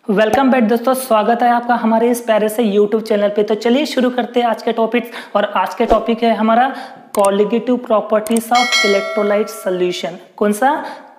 Welcome back दोस्तों, स्वागत है आपका हमारे इस प्यारे से यूट्यूब चैनल पे। तो चलिए शुरू करते हैं आज के टॉपिक। और आज के टॉपिक है हमारा colligative properties of electrolyte solution. कौन सा?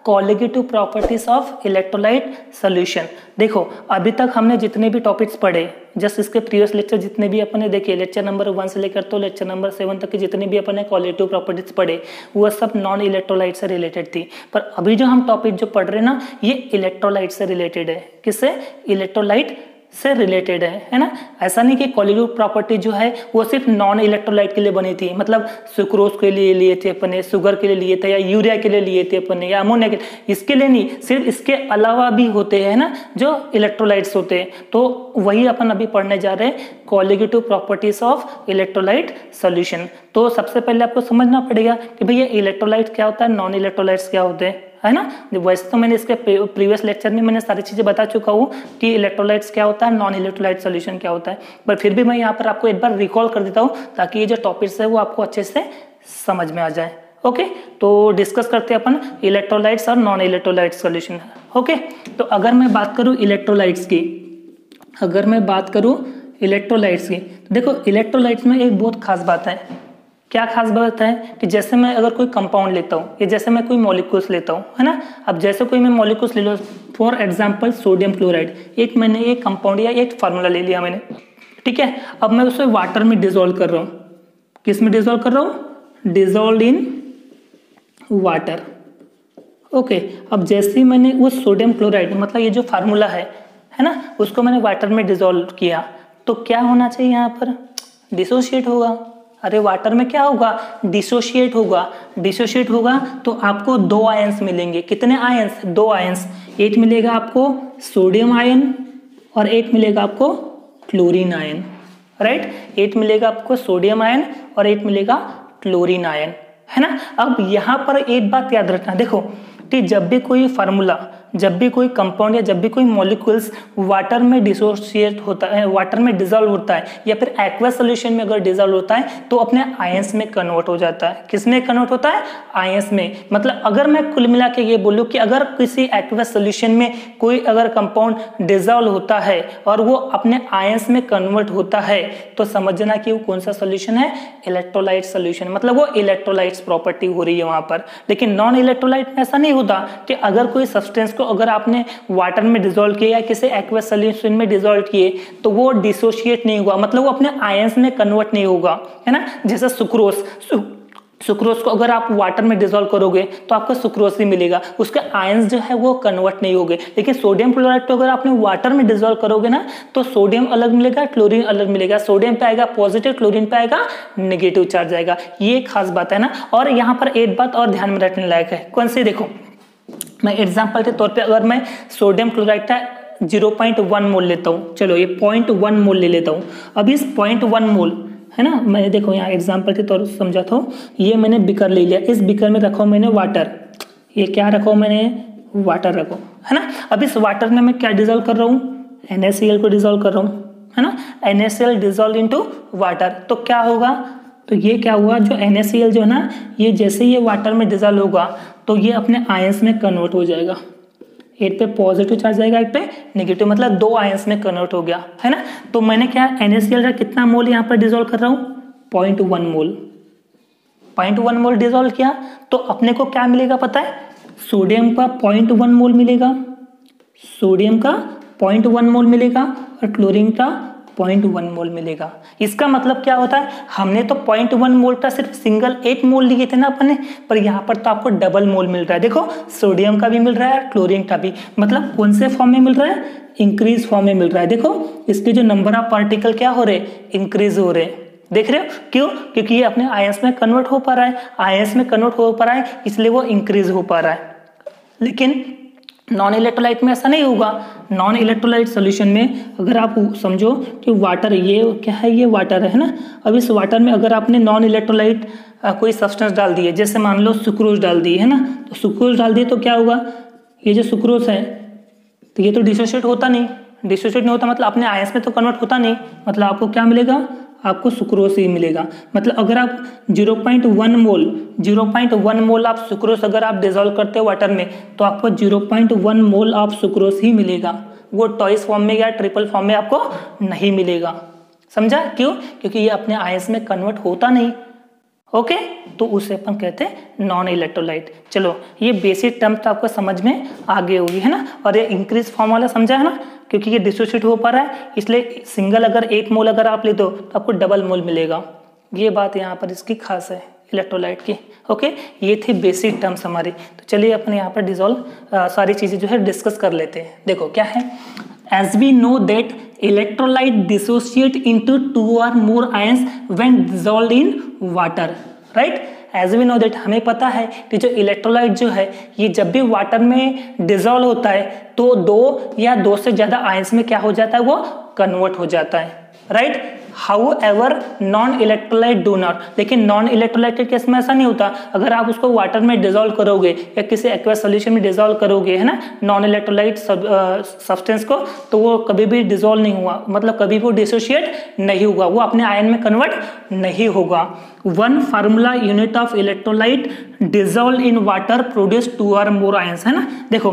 Colligative properties of electrolyte solution. देखो, अभी तक हमने जितने भी टॉपिक्स पढ़े, जस्ट इसके प्रीवियस लेक्चर जितने भी अपन ने देखे, लेक्चर नंबर 1 से लेकर तो लेक्चर नंबर 7 तक के जितने भी अपन ने कॉलिगेटिव प्रॉपर्टीज पढ़े, वो सब नॉन इलेक्ट्रोलाइट से रिलेटेड थी। पर अभी जो हम टॉपिक जो पढ़ रहे हैं ना, ये इलेक्ट्रोलाइट से रिलेटेड है। किससे? इलेक्ट्रोलाइट से रिलेटेड है ना। ऐसा नहीं कि कॉलिगेटिव प्रॉपर्टी जो है वो सिर्फ नॉन इलेक्ट्रोलाइट के लिए बनी थी, मतलब सुक्रोज के लिए लिए थे अपन ने, शुगर के लिए लिए थे, या यूरिया के लिए लिए थे अपन ने, या अमोनिया के लिए, इसके लिए नहीं, सिर्फ इसके अलावा भी होते हैं ना जो इलेक्ट्रोलाइट्स होते हैं। तो वही अपन अभी पढ़ने जा रहे हैं, colligative properties of electrolyte solution. तो सबसे पहले आपको समझना पड़ेगा कि भैया इलेक्ट्रोलाइट क्या होता है, नॉन इलेक्ट्रोलाइट्स क्या होते हैं, है ना। वैसे तो मैंने इसके प्रीवियस लेक्चर में मैंने सारी चीजें बता चुका हूँ कि इलेक्ट्रोलाइट्स क्या होता है, नॉन इलेक्ट्रोलाइट सॉल्यूशन क्या होता है, पर फिर भी मैं यहाँ पर आपको एक बार रिकॉल कर देता हूँ ताकि ये जो टॉपिक्स है वो आपको अच्छे से समझ में आ जाए। ओके, तो डिस्कस करते हैं अपन इलेक्ट्रोलाइट्स और नॉन इलेक्ट्रोलाइट सॉल्यूशन। ओके, तो अगर मैं बात करूँ इलेक्ट्रोलाइट्स की, तो देखो इलेक्ट्रोलाइट्स में एक बहुत खास बात है। क्या खास बात है कि जैसे मैं अगर कोई कंपाउंड लेता हूँ, या जैसे मैं कोई मॉलिक्यूल्स लेता हूँ, है ना। अब जैसे कोई मैं मॉलिक्यूल्स ले लो, फॉर एग्जांपल सोडियम क्लोराइड, एक मैंने एक कंपाउंड या एक फार्मूला ले लिया मैंने, ठीक है। अब मैं उसे वाटर में डिजोल्व कर रहा हूँ। किस में डिजोल्व कर रहा हूँ? Dissolve in water. ओके, अब जैसे ही मैंने वो सोडियम क्लोराइड, मतलब ये जो फार्मूला है ना, उसको मैंने वाटर में डिजोल्व किया, तो क्या होना चाहिए यहाँ पर? डिसोशिएट होगा। अरे वाटर में क्या होगा? डिसोशिएट होगा। डिसोशिएट होगा तो आपको 2 आयंस मिलेंगे। कितने आयंस? 2 आयंस। एक मिलेगा आपको सोडियम आयन और एक मिलेगा आपको क्लोरीन आयन, राइट। एक मिलेगा आपको सोडियम आयन और एक मिलेगा क्लोरीन आयन, है ना। अब यहाँ पर एक बात याद रखना, देखो कि जब भी कोई फार्मूला, जब भी कोई कंपाउंड या जब भी कोई मॉलिक्यूल्स वाटर में डिसोशिएट होता है, वाटर में डिजोल्व होता है, या फिर एक्वस सॉल्यूशन में अगर डिजोल्व होता है, तो अपने आयंस में कन्वर्ट हो जाता है। किस में कन्वर्ट होता है? आयंस में। मतलब अगर मैं कुल मिला के ये बोलूँ कि अगर किसी एक्वस सॉल्यूशन में कोई अगर कंपाउंड डिजोल्व होता है और वो अपने आयंस में कन्वर्ट होता है, तो समझना कि वो कौन सा सॉल्यूशन है? Electrolyte solution. मतलब वो इलेक्ट्रोलाइट्स प्रॉपर्टी हो रही है वहां पर। लेकिन नॉन इलेक्ट्रोलाइट में ऐसा नहीं होता कि अगर कोई सब्सटेंस को अगर आपने वाटर में डिसॉल्व किया या किसी एक्वस सॉल्यूशन में डिसॉल्व किए, तो वो डिसोशिएट नहीं हुआ, मतलब वो अपने आयंस में कन्वर्ट नहीं होगा, है ना। जैसे सुक्रोज को अगर आप वाटर में डिसॉल्व करोगे तो आपको सुक्रोज ही मिलेगा, उसके आयंस जो है वो कन्वर्ट नहीं होंगे। लेकिन सोडियम क्लोराइड को अगर आपने वाटर में डिसॉल्व करोगे ना, तो सोडियम अलग मिलेगा, क्लोरीन अलग मिलेगा। सोडियम पे आएगा पॉजिटिव, क्लोरीन पे आएगा नेगेटिव चार्ज आएगा। ये खास बात है ना। और यहाँ पर एक बात और ध्यान में रखने लायक है। कौन सी? देखो, मैं एग्जाम्पल के तौर पे अगर मैं सोडियम क्लोराइड का 0.1 मोल लेता हूँ, चलो ये 0.1 मोल ले लेता हूँ। अब इस 0.1 मोल, है ना, मैंने देखो यहाँ एग्जाम्पल के तौर पर समझाता हूँ। ये मैंने बिकर ले लिया, इस बिकर में रखा हूँ मैंने वाटर। ये क्या रखा हूँ मैंने? वाटर रखो, है ना। अब इस वाटर में मैं क्या डिजोल्व कर रहा हूँ? NaCl को डिजोल्व कर रहा हूँ, है ना। NaCl डिजोल्व इनटू वाटर, तो क्या होगा? तो ये क्या हुआ, जो NaCl जो है ना, ये जैसे ये वाटर में डिजोल्व होगा तो ये अपने आयंस में कन्वर्ट हो जाएगा। एक पे पॉजिटिव चार्ज आएगा, एक पे नेगेटिव, मतलब 2 आयंस में कन्वर्ट हो गया, है ना। तो मैंने क्या NaCl का कितना मोल यहाँ पर डिजोल्व कर रहा हूँ? 0.1 मोल। 0.1 मोल डिजोल्व किया तो अपने को क्या मिलेगा पता है? सोडियम का 0.1 मोल मिलेगा, सोडियम का 0.1 मोल मिलेगा और क्लोरीन का 0.1 मोल मिलेगा। इसका मतलब क्या होता है? हमने तो 0.1 मोल का सिर्फ सिंगल 1 मोल लिए थे ना अपन ने, पर यहाँ पर तो आपको डबल मोल मिल रहा है। देखो, सोडियम का भी मिल रहा है, क्लोरीन का भी। मतलब कौन से फॉर्म में मिल रहा है? इंक्रीज फॉर्म में मिल रहा है। देखो, इसके जो नंबर ऑफ पार्टिकल क्या हो रहे? इंक्रीज हो रहे। देख रहे हो क्यों? क्योंकि ये अपने आयंस में कन्वर्ट हो पा रहा है, आयंस में कन्वर्ट हो पा रहा है, इसलिए वो इंक्रीज हो पा रहा है। लेकिन नॉन इलेक्ट्रोलाइट में ऐसा नहीं होगा। नॉन इलेक्ट्रोलाइट सॉल्यूशन में अगर आप समझो कि वाटर, ये क्या है? ये वाटर है ना। अब इस वाटर में अगर आपने नॉन इलेक्ट्रोलाइट कोई सब्सटेंस डाल दिए, जैसे मान लो सुक्रोज डाल दी, है ना, तो सुक्रोज डाल दिए तो क्या होगा? ये जो सुक्रोज है तो ये तो डिसोशिएट होता नहीं, डिसोशिएट नहीं होता मतलब अपने आयंस में तो कन्वर्ट होता नहीं, मतलब आपको क्या मिलेगा? आपको सुक्रोज ही मिलेगा। मतलब अगर आप 0.1 मोल आप सुक्रोज अगर आप डिजोल्व करते हो वाटर में, तो आपको 0.1 मोल ऑफ सुक्रोज ही मिलेगा। वो टॉइस फॉर्म में या ट्रिपल फॉर्म में आपको नहीं मिलेगा। समझा? क्यों? क्योंकि ये अपने आयंस में कन्वर्ट होता नहीं। ओके, तो उसे अपन कहते हैं नॉन इलेक्ट्रोलाइट। चलो, ये बेसिक टर्म तो आपको समझ में आ गई होगी, है ना। और ये इंक्रीज फॉर्म वाला समझा है ना, क्योंकि ये डिसोशिएट हो पा रहा है, इसलिए सिंगल अगर 1 मोल अगर आप ले दो तो आपको डबल मोल मिलेगा। ये बात यहाँ पर इसकी खास है इलेक्ट्रोलाइट की। ओके, ये थी बेसिक टर्म्स हमारी। तो चलिए अपन यहाँ पर सारी चीजें जो है डिस्कस कर लेते हैं। देखो क्या है, as we know that electrolyte dissociate into 2 or more ions when dissolved in water, right. As we know that, हमें पता है कि जो इलेक्ट्रोलाइट जो है ये जब भी वाटर में डिसॉल्व होता है तो 2 या 2 से ज्यादा आयंस में क्या हो जाता है, वो कन्वर्ट हो जाता है, right. However, non electrolyte do not, लेकिन नॉन इलेक्ट्रोलाइट के केस में ऐसा नहीं होता। अगर आप उसको वाटर में डिसॉल्व करोगे या किसी एक्वस सॉल्यूशन में डिसॉल्व करोगे, है ना, नॉन इलेक्ट्रोलाइट सब्सटेंस को, तो वो कभी भी डिसॉल्व नहीं हुआ, मतलब कभी वो डिसोशिएट नहीं हुआ, वो अपने आयन में कन्वर्ट नहीं होगा। 1 formula unit of electrolyte dissolve in water produce 2 or more ions, है ना। देखो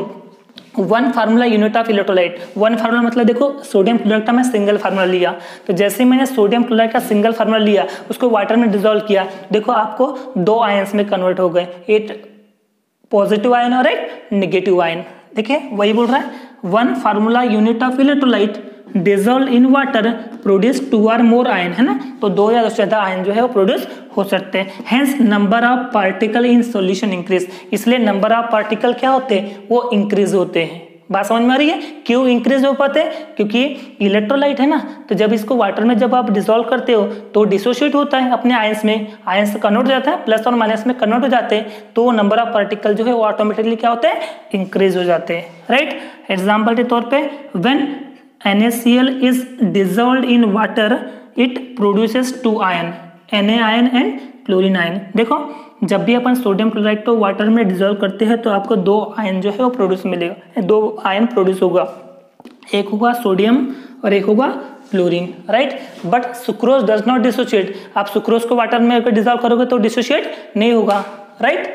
1 formula unit of electrolyte, 1 formula मतलब देखो सोडियम क्लोराइड का मैं सिंगल फार्मूला लिया, तो जैसे ही मैंने सोडियम क्लोराइड का सिंगल फार्मूला लिया, उसको वाटर में डिसॉल्व किया, देखो आपको 2 आयंस में कन्वर्ट हो गए, एक पॉजिटिव आयन और एक नेगेटिव आयन। देखिए वही बोल रहा है, 1 formula unit of electrolyte dissolve in water produce 2 or more ion, है ना। तो 2 या 2 से ज्यादा आयन जो है वो प्रोड्यूस हो सकते हैं। Hence number of particle in solution increase, इसलिए नंबर ऑफ पार्टिकल क्या होते हैं, वो इंक्रीज होते हैं। बात समझ में आ रही है? क्यों इंक्रीज हो पाते हैं? क्योंकि इलेक्ट्रोलाइट है ना, तो जब इसको वाटर में जब आप डिसॉल्व करते हो तो डिसोशिएट होता है अपने आयंस में, आयंस से कन्वर्ट हो जाता है, प्लस और माइनस में कन्वर्ट हो जाते हैं, तो नंबर ऑफ पार्टिकल जो है वो ऑटोमेटिकली क्या होते हैं, इंक्रीज हो जाते हैं, राइट। एग्जाम्पल के तौर पर when NaCl is dissolved in water, it produces 2 ion, Na ion and chlorine ion. देखो जब भी अपन सोडियम क्लोराइड को वाटर में डिसॉल्व करते हैं तो आपको 2 आयन जो है वो प्रोड्यूस मिलेगा, 2 आयन प्रोड्यूस होगा, एक होगा सोडियम और एक होगा chlorine, right. But sucrose does not dissociate, आप सुक्रोज को वाटर में अगर डिसॉल्व करोगे तो डिसोशिएट नहीं होगा, राइट।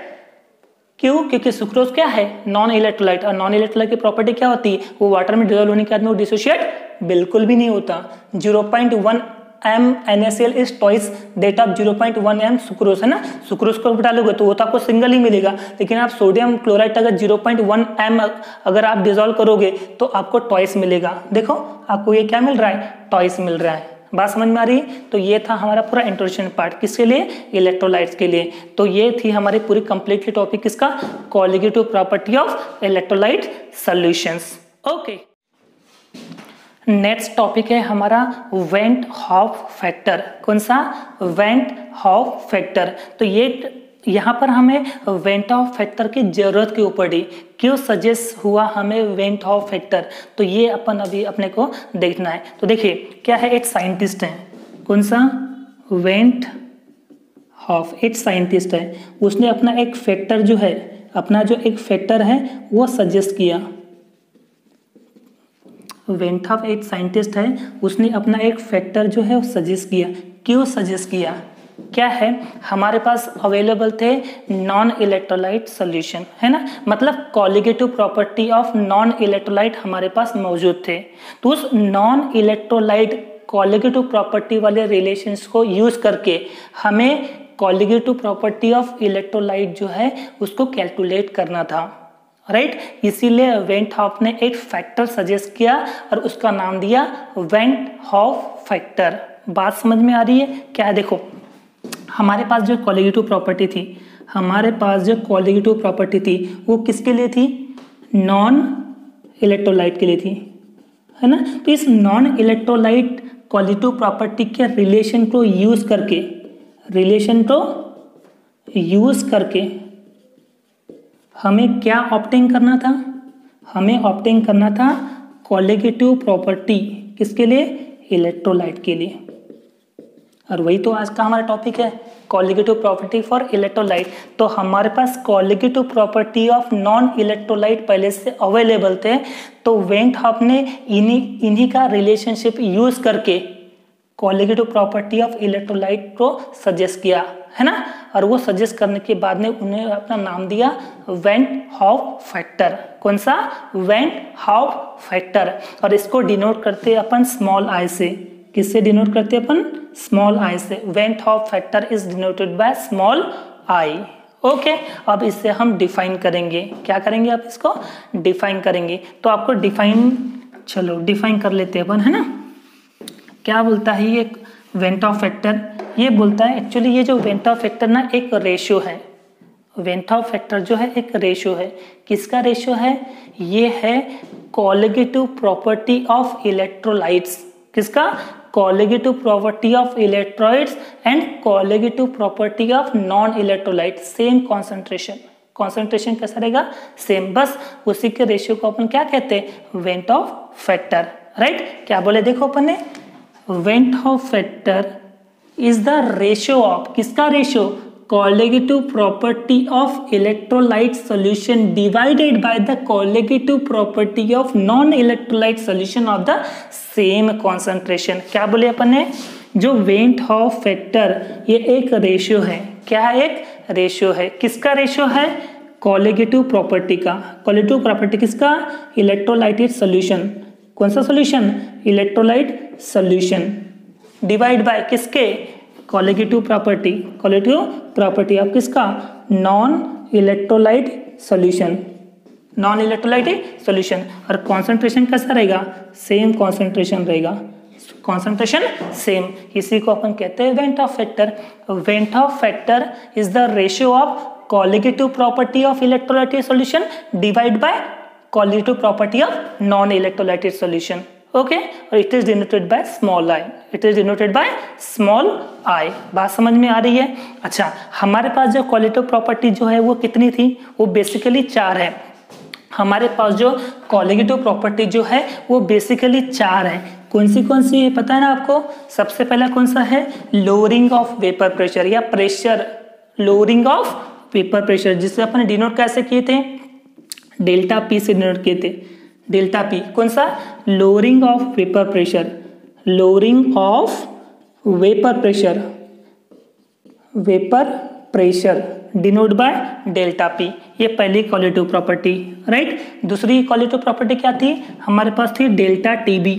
क्यों? क्योंकि सुक्रोज क्या है, नॉन इलेक्ट्रोलाइट, और नॉन इलेक्ट्रोलाइट की प्रॉपर्टी क्या होती है, वो वाटर में डिसॉल्व होने के बाद में वो डिसोशिएट बिल्कुल भी नहीं होता। 0.1 m NaCl is twice that of 0.1 m sucrose, है ना। सुक्रोज को डालोगे तो वो तो आपको सिंगल ही मिलेगा, लेकिन आप सोडियम क्लोराइड अगर 0.1 m अगर आप डिसॉल्व करोगे तो आपको टॉइस मिलेगा। देखो आपको ये क्या मिल रहा है, टॉइस मिल रहा है। बात समझ में आ रही है? तो ये था हमारा पूरा इंट्रोडक्शन पार्ट, किसके लिए, इलेक्ट्रोलाइट्स के लिए। तो ये थी हमारी पूरी कंप्लीटली टॉपिक किसका, colligative property of electrolyte solutions. Okay, next topic है हमारा वेंट हॉफ फैक्टर। कौन सा, वेंट हॉफ फैक्टर। तो ये यहाँ पर हमें वेंट हॉफ फैक्टर की जरूरत क्यों पड़ी, क्यों सजेस्ट हुआ हमें वेंट हॉफ फैक्टर, तो ये अपन अभी अपने को देखना है। तो देखिए क्या है, एक साइंटिस्ट है, कौन सा, वेंट हॉफ, एक साइंटिस्ट है, उसने अपना एक फैक्टर जो है, अपना जो एक फैक्टर है वो सजेस्ट किया। वेंट हॉफ एक साइंटिस्ट है, उसने अपना एक फैक्टर जो है वो सजेस्ट किया। क्यों सजेस्ट किया, क्या है, हमारे पास अवेलेबल थे नॉन इलेक्ट्रोलाइट सॉल्यूशन, है ना, मतलब colligative property of non electrolyte हमारे पास मौजूद थे। तो उस नॉन इलेक्ट्रोलाइट कोलिगेटिव प्रॉपर्टी वाले रिलेशंस को यूज करके हमें कोलिगेटिव प्रॉपर्टी ऑफ इलेक्ट्रोलाइट जो है उसको कैलकुलेट करना था, राइट। इसीलिए वेंट हॉफ ने एक फैक्टर सजेस्ट किया और उसका नाम दिया वेंट हॉफ फैक्टर। बात समझ में आ रही है? क्या है, देखो हमारे पास जो कोलिगेटिव प्रॉपर्टी थी, हमारे पास जो कोलिगेटिव प्रॉपर्टी थी वो किसके लिए थी, नॉन इलेक्ट्रोलाइट के लिए थी, है ना। तो इस नॉन इलेक्ट्रोलाइट कोलिगेटिव प्रॉपर्टी के रिलेशन को यूज करके हमें क्या ऑब्टेन करना था, हमें ऑब्टेन करना था कोलिगेटिव प्रॉपर्टी किसके लिए, इलेक्ट्रोलाइट के लिए। और वही तो आज का हमारा टॉपिक है, कोलिगेटिव प्रॉपर्टी फॉर इलेक्ट्रोलाइट। तो हमारे पास colligative property of non electrolyte पहले से अवेलेबल थे, तो वेंट हॉफ ने इन्हीं का रिलेशनशिप यूज करके कॉलिगेटिव प्रॉपर्टी ऑफ इलेक्ट्रोलाइट को सजेस्ट किया, है ना। और वो सजेस्ट करने के बाद में उन्हें अपना नाम दिया वेंट हॉफ फैक्टर। कौन सा? Went half factor. और इसको डिनोट करते अपन स्मॉल आई से। किससे डिनोट करते अपन? स्मॉल आई से। Went half factor is denoted by small I. Okay, अब इससे हम डिफाइन करेंगे। क्या करेंगे? आप इसको डिफाइन करेंगे। तो आपको डिफाइन कर लेते हैं अपन, है ना। क्या बोलता है ये वेंट ऑफ फैक्टर? ये बोलता है एक्चुअली ये जो वेंट ऑफ फैक्टर ना एक रेशियो है। वेंट ऑफ फैक्टर जो है एक रेशियो है। किसका रेशियो है? ये है कॉलिगेटिव प्रॉपर्टी ऑफ इलेक्ट्रोलाइट्स। किसका? Colligative property of electrolytes and colligative property of non electrolyte. Same concentration कैसा रहेगा? सेम। बस उसी के रेशियो को अपन क्या कहते हैं? Van't Hoff factor, right. क्या बोले देखो अपन ने? Van't Hoff factor is the ratio of, किसका रेशियो? Colligative property of electrolyte solution divided by the colligative property of non electrolyte solution of the same concentration. क्या बोले अपन ने? जो वेंट ऑफ फैक्टर ये एक रेशियो है। क्या है? एक रेशियो है। किसका रेशियो है? कॉलिगेटिव प्रॉपर्टी का। कॉलिगेटिव प्रॉपर्टी किसका? Electrolyted solution. कौन सा solution? Electrolyte solution. Divide by किसके? Colligative property. Colligative property of किसका? Non electrolyte solution. Non electrolyte solution. और कॉन्सेंट्रेशन कैसा रहेगा? सेम कॉन्सेंट्रेशन रहेगा। Concentration same. इसी को अपन कहते हैं van't Hoff factor. Van't Hoff factor is the ratio of colligative property of electrolyted solution divide by colligative property of non electrolyted solution. Okay, और it is denoted by small I. It is denoted by small I. बात समझ में आ रही है? अच्छा, हमारे पास जो colligative property जो है वो कितनी थी? वो बेसिकली 4 है। हमारे पास जो कॉलिगेटिव प्रॉपर्टी जो है वो बेसिकली 4 है। कौन सी है पता है ना आपको? सबसे पहला कौन सा है? लोअरिंग ऑफ वेपर प्रेशर या pressure, lowering of vapour pressure, जिसे अपन डिनोट कैसे किए थे? डेल्टा पी से डिनोट किए थे। डेल्टा पी कौन सा? Lowering of vapour pressure. Lowering of vapour pressure, vapour pressure denote by delta P. ये पहली कॉलिगेटिव प्रॉपर्टी, राइट। दूसरी कॉलिगेटिव प्रॉपर्टी क्या थी? हमारे पास थी डेल्टा टीबी।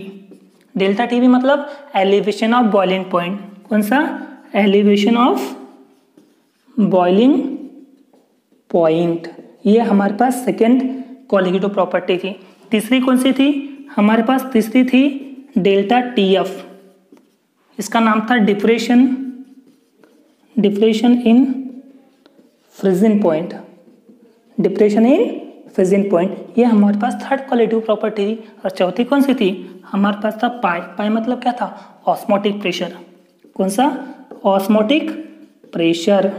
डेल्टा टीबी मतलब एलिवेशन ऑफ बॉइलिंग पॉइंट। कौन सा? Elevation of boiling point. ये हमारे पास सेकेंड कॉलिगेटिव प्रॉपर्टी थी। तीसरी कौन सी थी? हमारे पास तीसरी थी डेल्टा टीएफ। इसका नाम था depression in freezing point. Depression in freezing point. ये हमारे पास थर्ड कॉलिगेटिव प्रॉपर्टी थी। और चौथी कौन सी थी? हमारे पास था पाई। पाई मतलब क्या था? Osmotic pressure. कौन सा? Osmotic pressure.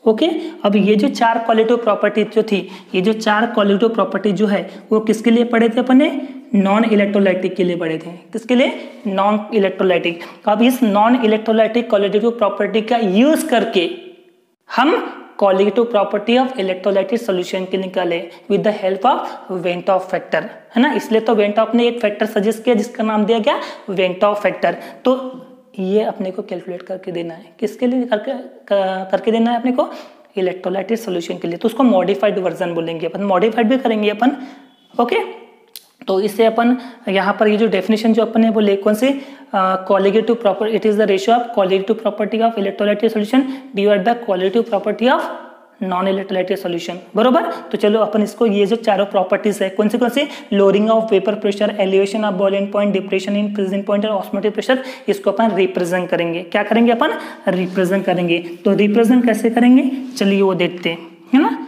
ओके, अब ये जो 4 कॉलिगेटिव प्रॉपर्टी जो थी, ये जो 4 कॉलिगेटिव प्रॉपर्टी जो है वो किसके लिए पढ़े थे अपने? नॉन इलेक्ट्रोलाइटिक के लिए पढ़े थे। किसके लिए? Non electrolytic. अब इस नॉन इलेक्ट्रोलाइटिक कॉलिगेटिव प्रॉपर्टी का यूज करके हम colligative property of electrolytic solution के निकाले with the help of went Hoff factor, है ना। इसलिए तो वेंट ऑफ ने एक फैक्टर सजेस्ट किया जिसका नाम दिया गया वेंट ऑफ फैक्टर। तो ये अपने को कैलकुलेट करके देना है। किसके लिए करके देना है अपने को? इलेक्ट्रोलाइटिक सॉल्यूशन के लिए। तो उसको मॉडिफाइड वर्जन बोलेंगे अपन, मॉडिफाइड भी करेंगे अपन। ओके, तो इससे अपन यहाँ पर ये जो डेफिनेशन जो अपन ने बोले कौन सी? Colligative property, it is the ratio of colligative property of electrolytic solution divide by colligative property of non electrolytic solution. बरोबर। तो चलो अपन इसको ये जो चारों प्रॉपर्टीज है कौन सी? Lowering of vapour pressure, elevation of boiling point, depression in freezing point और ऑस्मोटिक प्रेशर, इसको अपन रिप्रेजेंट करेंगे। क्या करेंगे अपन? रिप्रेजेंट करेंगे। तो रिप्रेजेंट कैसे करेंगे? चलिए वो देखते हैं, है ना।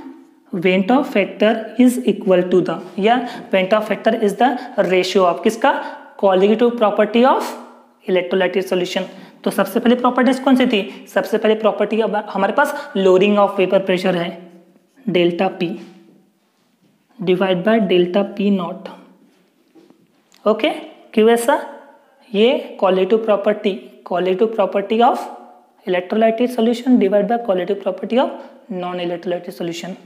Van't Hoff factor is equal to the, या van't Hoff factor is the ratio of किसका? Colligative property of electrolytic solution. तो सबसे पहले प्रॉपर्टीज कौन सी थी? सबसे पहले प्रॉपर्टी हमारे पास लोअरिंग ऑफ वेपर प्रेशर है, delta P divide by delta P not. Okay, क्यों ऐसा? ये colligative property of electrolytic solution divide by colligative property of non electrolytic solution.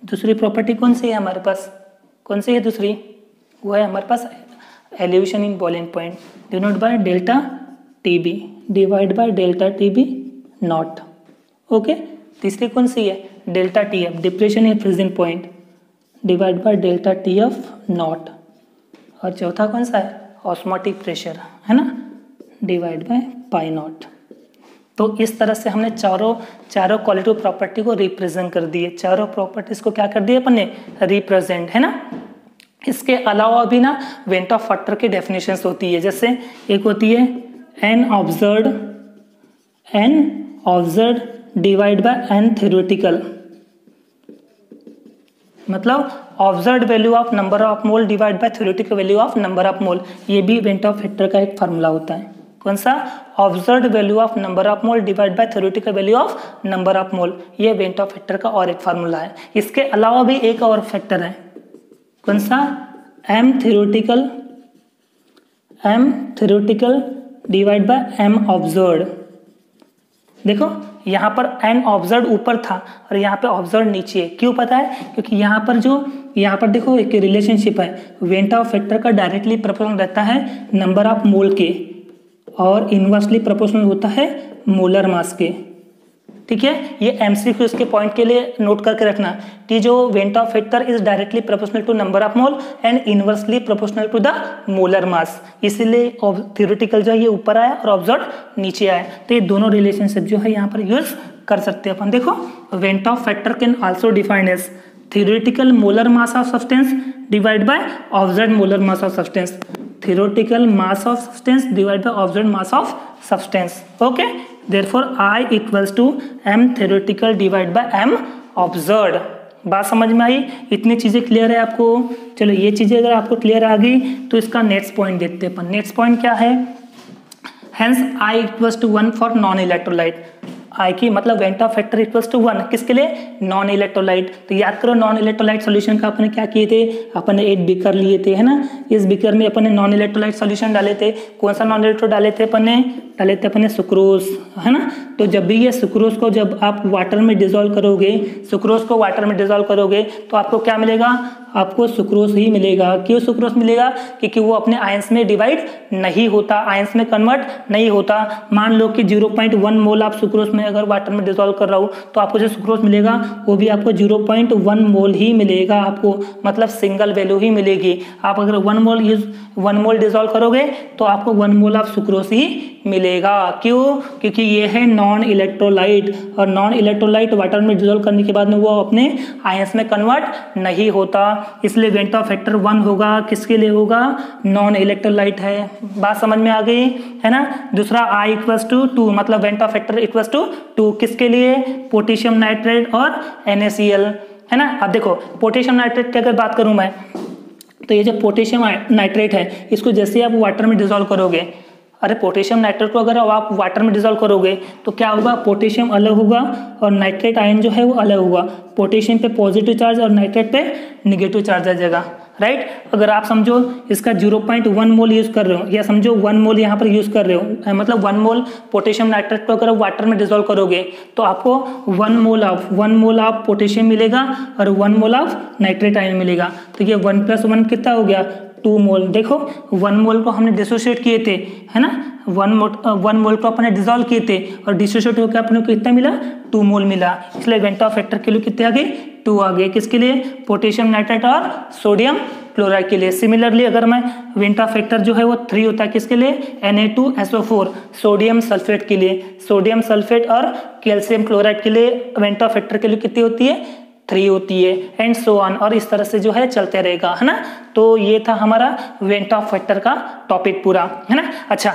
दूसरी प्रॉपर्टी कौन सी है हमारे पास? कौन सी है दूसरी? वो है हमारे पास elevation in boiling point denote by delta TB divide by delta TB naught. Okay, तीसरी कौन सी है, delta TF depression in freezing point divide by delta TF naught. और चौथा कौन सा है, ऑस्मोटिक प्रेशर, है ना, डिवाइड बाय पाई नॉट। तो इस तरह से हमने चारों क्वालिटेटिव प्रॉपर्टी को रिप्रेजेंट कर दिए, चारों प्रॉपर्टीज को क्या कर दिए अपन ने, रिप्रेजेंट, है ना। इसके अलावा भी ना वेंट ऑफ फैक्टर की डेफिनेशंस होती है, जैसे एक होती है N observed divide by N theoretical, मतलब observed value of number of mole divide by theoretical value of number of mole. ये भी वेंट ऑफ फैक्टर का एक फार्मूला होता है। कौन सा, observed value of number of mole divide by theoretical value of number of mole. ये went Hoff factor का और एक फार्मूला है। इसके अलावा भी एक और फैक्टर है, कौन सा, M theoretical divide by M observed. देखो यहाँ पर एन ऑब्जर्व ऊपर था और यहाँ पे ऑब्जर्व नीचे है, क्यों पता है, क्योंकि यहाँ पर देखो एक रिलेशनशिप है, वेंट ऑफ फैक्टर का डायरेक्टली प्रोपोर्शनल रहता है नंबर ऑफ मोल के और इनवर्सली प्रोपोर्शनल होता है मोलर मास के। ठीक है, ये एमसीक्यूज के पॉइंट के लिए नोट करके रखना कि जो van't Hoff factor is directly proportional to number of mole and inversely proportional to the molar mass, इसीलिए थ्योरेटिकल जो है ये ऊपर आया और ऑब्जर्व नीचे आया। तो ये दोनों रिलेशनशिप जो है यहाँ पर यूज कर सकते हैं अपन। देखो van't Hoff factor can also defined as theoretical molar mass of substance divided by observed molar mass of substance, theoretical mass of substance divided by observed mass of substance. Okay, therefore I equals to m theoretical divided by m observed. बात समझ में आई, इतनी चीजें clear है आपको। चलो ये चीजें अगर आपको क्लियर आ गई तो इसका नेक्स्ट पॉइंट देखते हैं अपन। नेक्स्ट पॉइंट क्या है, hence I equals to 1 for non electrolyte। I की मतलब van't Hoff factor equals to 1 किसके लिए, नॉन इलेक्ट्रोलाइट। तो याद करो नॉन इलेक्ट्रोलाइट सॉल्यूशन का अपने क्या किए थे, अपन ने एक बीकर लिए थे, है ना। इस बीकर में अपन ने नॉन इलेक्ट्रोलाइट सॉल्यूशन डाले थे। कौन सा नॉन इलेक्ट्रो डाले थे अपन ने सुक्रोज, है ना। तो जब भी ये सुक्रोज को जब आप वाटर में डिजोल्व करोगे, सुक्रोज को वाटर में डिजोल्व करोगे तो आपको क्या मिलेगा, आपको सुक्रोज ही मिलेगा। क्यों सुक्रोज मिलेगा, क्योंकि वो अपने आयंस में डिवाइड नहीं होता, आयंस में कन्वर्ट नहीं होता। मान लो कि 0.1 मोल आप सुक्रोज में अगर वाटर में डिजोल्व कर रहा हो तो आपको जो सुक्रोज मिलेगा वो भी आपको 0.1 मोल ही मिलेगा, आपको मतलब सिंगल वैल्यू ही मिलेगी। आप अगर 1 मोल डिजोल्व करोगे तो आपको 1 मोल ऑफ सुक्रोज ही मिलेगा। क्यों, क्योंकि ये है नॉन इलेक्ट्रोलाइट और नॉन इलेक्ट्रोलाइट वाटर में डिजोल्व करने के बाद में वो अपने आयंस में कन्वर्ट नहीं होता, इसलिए वेंट ऑफ फैक्टर 1 होगा। किसके लिए होगा, नॉन इलेक्ट्रोलाइट है। बात समझ में आ गई, है ना। दूसरा I इक्वल्स टू 2 मतलब van't Hoff factor equals to 2 किसके लिए, पोटेशियम नाइट्रेट और NaCl, है ना। अब देखो पोटेशियम नाइट्रेट की अगर बात करूं मैं, तो ये जो पोटेशियम नाइट्रेट है इसको जैसे आप वाटर में डिजोल्व करोगे, अरे पोटेशियम नाइट्रेट को अगर आप वाटर में डिजोल्व करोगे तो क्या होगा, पोटेशियम अलग होगा और नाइट्रेट आयन जो है वो अलग होगा। पोटेशियम पे पॉजिटिव चार्ज और नाइट्रेट पे नेगेटिव चार्ज आ जाएगा, राइट। अगर आप समझो इसका 0.1 मोल यूज कर रहे हो या समझो 1 मोल यहाँ पर यूज कर रहे हो, मतलब 1 मोल पोटेशियम नाइट्रेट को अगर वाटर में डिजोल्व करोगे तो आपको 1 मोल ऑफ पोटेशियम मिलेगा और 1 मोल ऑफ नाइट्रेट आयन मिलेगा। तो ये 1 + 1 कितना हो गया, 2 मोल। देखो 1 मोल को हमने डिसोशिएट किए थे, है ना, 1 मोल को अपने डिजोल्व किए थे और डिसोशिएट होकर अपने को कितना मिला, 2 मोल मिला। इसलिए वेंट ऑफ फैक्टर के लिए कितने आ गए, 2 आ गए। किसके लिए, पोटेशियम नाइट्रेट और सोडियम क्लोराइड के लिए। सिमिलरली अगर मैं वेंट ऑफ फैक्टर जो है वो 3 होता है किसके लिए, Na2SO4 सोडियम सल्फेट के लिए। सोडियम सल्फेट और कैल्शियम क्लोराइड के लिए वेंट ऑफ फैक्टर के लिए कितनी होती है, 3 होती है, एंड सो ऑन, और इस तरह से जो है चलते रहेगा, है ना। तो ये था हमारा वेंट ऑफ फैक्टर का टॉपिक पूरा, है ना। अच्छा,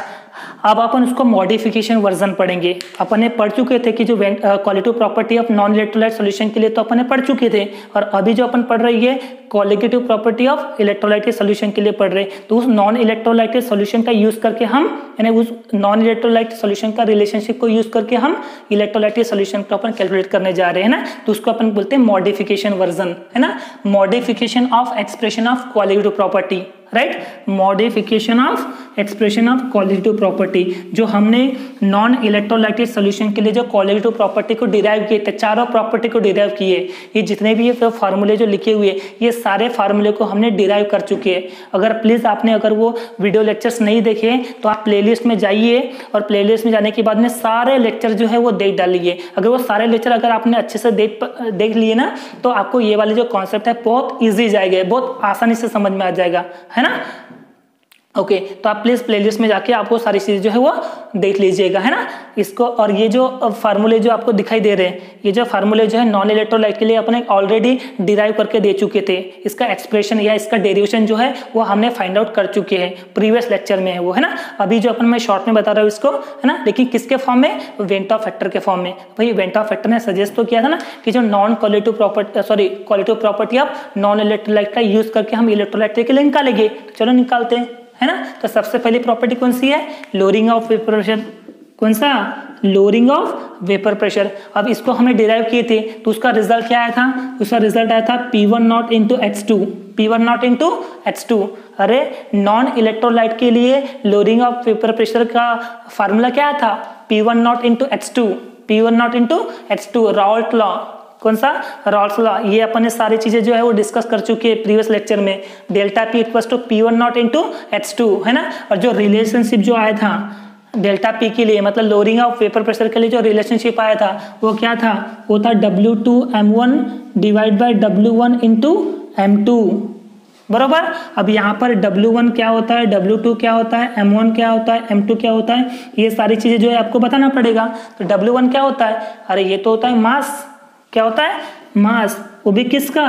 अब अपन उसको मॉडिफिकेशन वर्जन पढ़ेंगे। अपन ने पढ़ चुके थे कि जो qualitative property of non electrolyte solution के लिए तो अपन ने पढ़ चुके थे, और अभी जो अपन पढ़ रही है qualitative property of electrolytic solution के लिए पढ़ रहे। तो उस नॉन इलेक्ट्रोलाइटिक सॉल्यूशन का यूज करके हम, यानी उस नॉन इलेक्ट्रोलाइट सॉल्यूशन का रिलेशनशिप को यूज करके हम इलेक्ट्रोलाइटिक सॉल्यूशन को अपन कैलकुलेट करने जा रहे हैं ना। तो उसको अपन बोलते हैं मॉडिफिकेशन वर्जन, है ना, modification of expression of qualitative property, right, modification of expression of qualitative property, जो हमने नॉन इलेक्ट्रोलाइटिक सोल्यूशन के लिए जो क्वालिटेटिव प्रॉपर्टी को डिराइव किए थे, चारों प्रॉपर्टी को डिराइव किए, ये जितने भी ये फार्मूले जो लिखे हुए ये सारे फार्मूले को हमने डिराइव कर चुके हैं। अगर प्लीज आपने अगर वो वीडियो लेक्चर्स नहीं देखे तो आप प्लेलिस्ट में जाइए और प्लेलिस्ट में जाने के बाद में सारे लेक्चर जो है वो देख डालिए। अगर वो सारे लेक्चर अगर आपने अच्छे से देख लिए ना तो आपको ये वाले जो कॉन्सेप्ट है बहुत ईजी जाएगा, बहुत आसानी से समझ में आ जाएगा, है ना। ओके, तो आप प्लीज प्लेलिस्ट में जाके आपको सारी चीजें जो है वो देख लीजिएगा, है ना इसको। और ये जो फार्मूले जो आपको दिखाई दे रहे हैं, ये जो फार्मूले जो है नॉन इलेक्ट्रोलाइट के लिए अपने ऑलरेडी डिराइव करके दे चुके थे। इसका एक्सप्रेशन या इसका डेरिवेशन जो है वो हमने फाइंड आउट कर चुके हैं, प्रीवियस लेक्चर में है वो, है ना। अभी जो अपन मैं शॉर्ट में बता रहा हूँ इसको, है ना, लेकिन किसके फॉर्म में, वेंट ऑफ फैक्टर के फॉर्म में। भाई वेंट ऑफ फैक्टर ने सजेस्ट तो किया था ना कि जो non qualitative property qualitative property of non electrolyte का यूज करके हम इलेक्ट्रोलाइट के लिए निकालेंगे। तो चलो निकालते हैं, है ना। तो सबसे पहली प्रॉपर्टी कौन सी है, लोअरिंग ऑफ वेपर प्रेशर। कौन सा, लोअरिंग ऑफ वेपर प्रेशर। अब इसको हमने डिराइव किए थे तो उसका रिजल्ट क्या आया था, उसका रिजल्ट आया था P1 naught into H2, P1 naught into H2। अरे नॉन इलेक्ट्रोलाइट के लिए लोअरिंग ऑफ वेपर प्रेशर का फार्मूला क्या था, P1 naught into H2, P1 naught into H2, Raoult law. कौन सा, रॉल्स लॉ। ये अपन ने सारी चीजें जो है वो डिस्कस कर चुके हैं प्रीवियस लेक्चर में। Delta P equal to P1 naught into H2, है ना। और जो रिलेशनशिप जो आया था डेल्टा पी के लिए, मतलब लोअरिंग ऑफ वेपर प्रेशर के लिए जो रिलेशनशिप आया था वो क्या था, वो था W2M1 divide by W1 into M2, बरोबर। अब यहाँ पर W1 क्या होता है, W2 क्या होता है, M1 क्या होता है, M2 क्या होता है, ये सारी चीजें जो है आपको बताना पड़ेगा। तो W1 क्या होता है, अरे ये तो होता है मास। क्या होता है, मास, वो भी किसका,